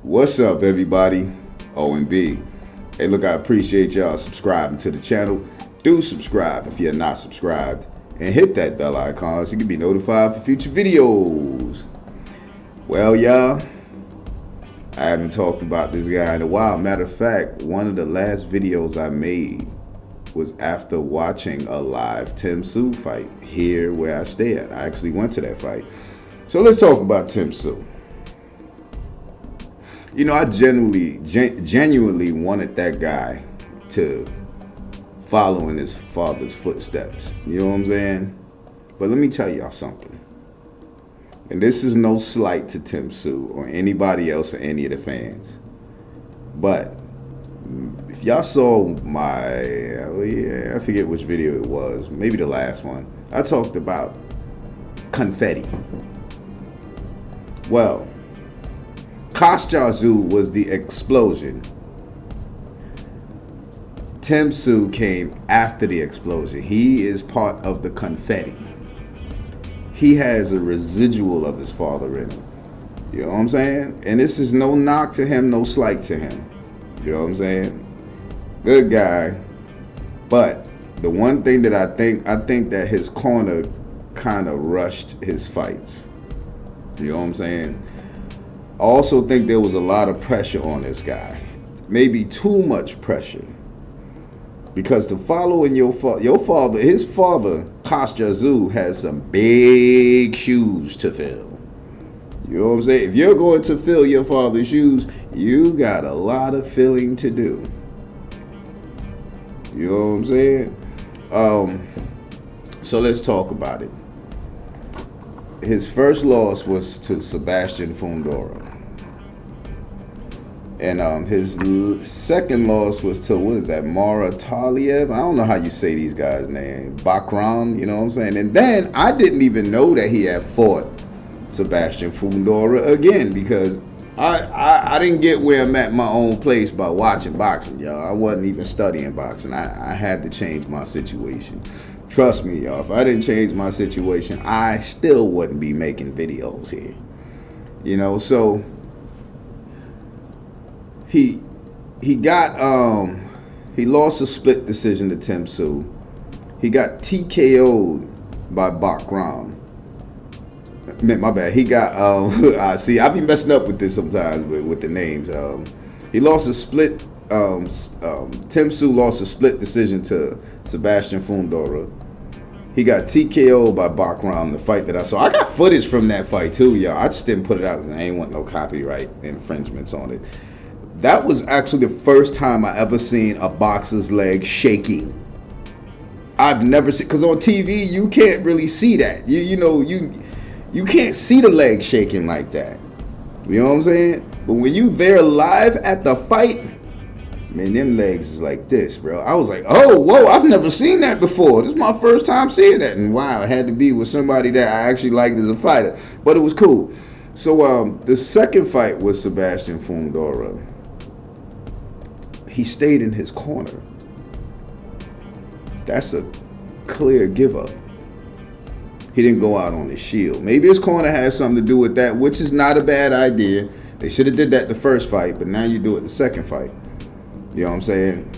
What's up, everybody? O and B. Hey, look, I appreciate y'all subscribing to the channel. Do subscribe if you're not subscribed, and hit that bell icon so you can be notified for future videos. Well, y'all, I haven't talked about this guy in a while. Matter of fact, one of the last videos I made was after watching a live Tszyu fight here where I stay at. I actually went to that fight. So let's talk about Tszyu. You know, I genuinely wanted that guy to follow in his father's footsteps. You know what I'm saying? But let me tell y'all something. And this is no slight to Tszyu or anybody else or any of the fans. But if y'all saw I forget which video it was, maybe the last one, I talked about confetti. Well, Tszyu was the explosion. Tszyu came after the explosion. He is part of the confetti. He has a residual of his father in him. You know what I'm saying? And this is no knock to him, no slight to him. You know what I'm saying? Good guy. But the one thing that I think that his corner kind of rushed his fights. You know what I'm saying? I also think there was a lot of pressure on this guy. Maybe too much pressure. Because to follow in his father, Tszyu, has some big shoes to fill. You know what I'm saying? If you're going to fill your father's shoes, you got a lot of filling to do. You know what I'm saying? So let's talk about it. His first loss was to Sebastian Fundora. And his second loss was to, Mara Taliev? I don't know how you say these guys' names. Bakram, you know what I'm saying? And then I didn't even know that he had fought Sebastian Fundora again, because I didn't get where I'm at my own place by watching boxing, y'all. I wasn't even studying boxing. I had to change my situation. Trust me, y'all, if I didn't change my situation, I still wouldn't be making videos here. You know, so he lost a split decision to Tszyu. He got TKO'd by Bakram. My bad. He got see, I be messing up with this sometimes with the names. He lost a split. Tszyu lost a split decision to Sebastian Fundora. He got TKO'd by Bakram, the fight that I saw. I got footage from that fight too, y'all. I just didn't put it out because I ain't want no copyright infringements on it. That was actually the first time I ever seen a boxer's leg shaking. I've never seen, because on TV you can't really see that. You can't see the leg shaking like that. You know what I'm saying? But when you there live at the fight, man, them legs is like this, bro. I was like, oh, whoa, I've never seen that before. This is my first time seeing that. And wow, it had to be with somebody that I actually liked as a fighter. But it was cool. So the second fight was Sebastian Fundora. He stayed in his corner. That's a clear give up. He didn't go out on his shield. Maybe his corner has something to do with that, which is not a bad idea. They should have did that the first fight, but now you do it the second fight. You know what I'm saying?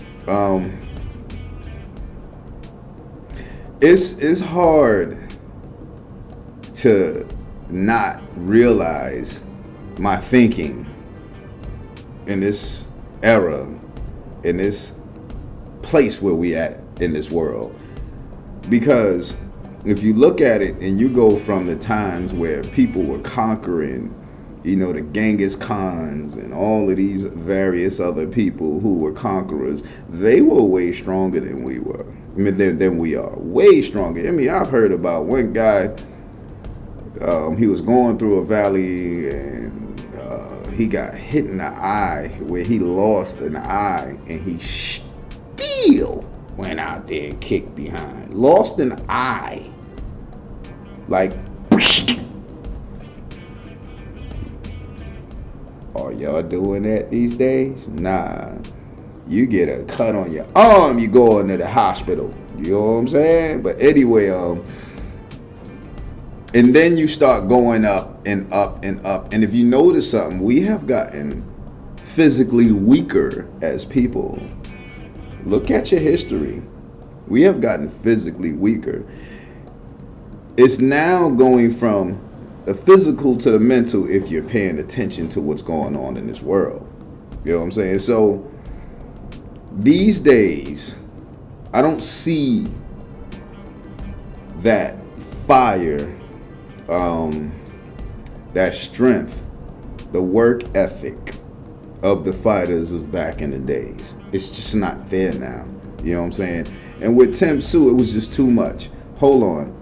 It's hard to not realize my thinking in this era, in this place where we at in this world. Because if you look at it and you go from the times where people were conquering, you know, the Genghis Khans and all of these various other people who were conquerors, they were way stronger than we were. I mean, than we are. Way stronger. I mean, I've heard about one guy, he was going through a valley and he got hit in the eye where he lost an eye, and he still went out there and kicked behind. Lost an eye. Like, are y'all doing that these days? Nah. You get a cut on your arm, you go into the hospital. You know what I'm saying? But anyway, And then you start going up and up and up. And if you notice something, we have gotten physically weaker as people. Look at your history. We have gotten physically weaker. It's now going from the physical to the mental if you're paying attention to what's going on in this world. You know what I'm saying? So these days, I don't see that fire, that strength, the work ethic of the fighters of back in the days. It's just not there now. You know what I'm saying? And with Tszyu, it was just too much. Hold on.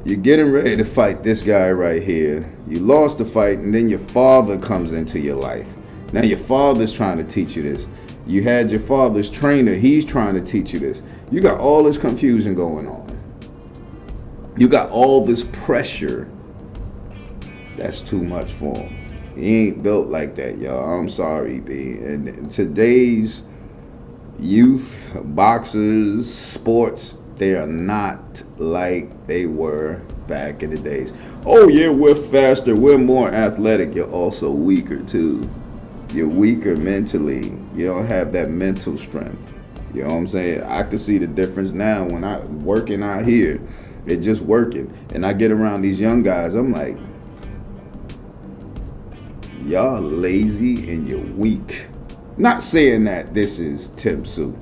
You're getting ready to fight this guy right here. You lost the fight, and then your father comes into your life. Now your father's trying to teach you this. You had your father's trainer. He's trying to teach you this. You got all this confusion going on. You got all this pressure. That's too much for him. He ain't built like that, y'all. I'm sorry, B. And today's youth, boxers, sports, they are not like they were back in the days. Oh yeah, we're faster, we're more athletic. You're also weaker too. You're weaker mentally. You don't have that mental strength. You know what I'm saying? I can see the difference now when I'm working out here. It's just working. And I get around these young guys, I'm like, y'all lazy and you're weak. Not saying that this is Tszyu,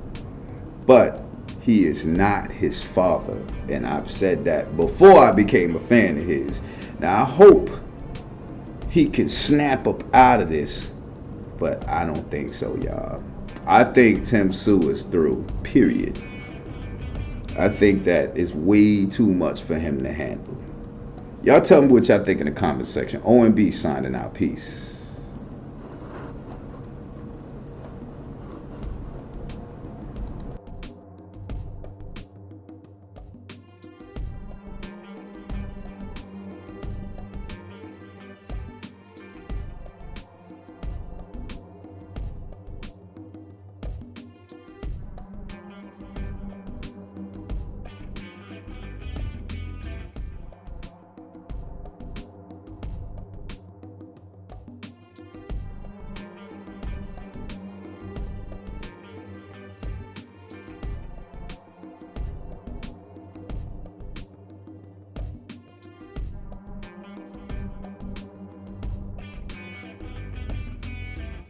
but he is not his father. And I've said that before I became a fan of his. Now I hope he can snap up out of this, but I don't think so, y'all. I think Tszyu is through, period. I think that is way too much for him to handle. Y'all tell me what y'all think in the comment section. OMB signing out. Peace.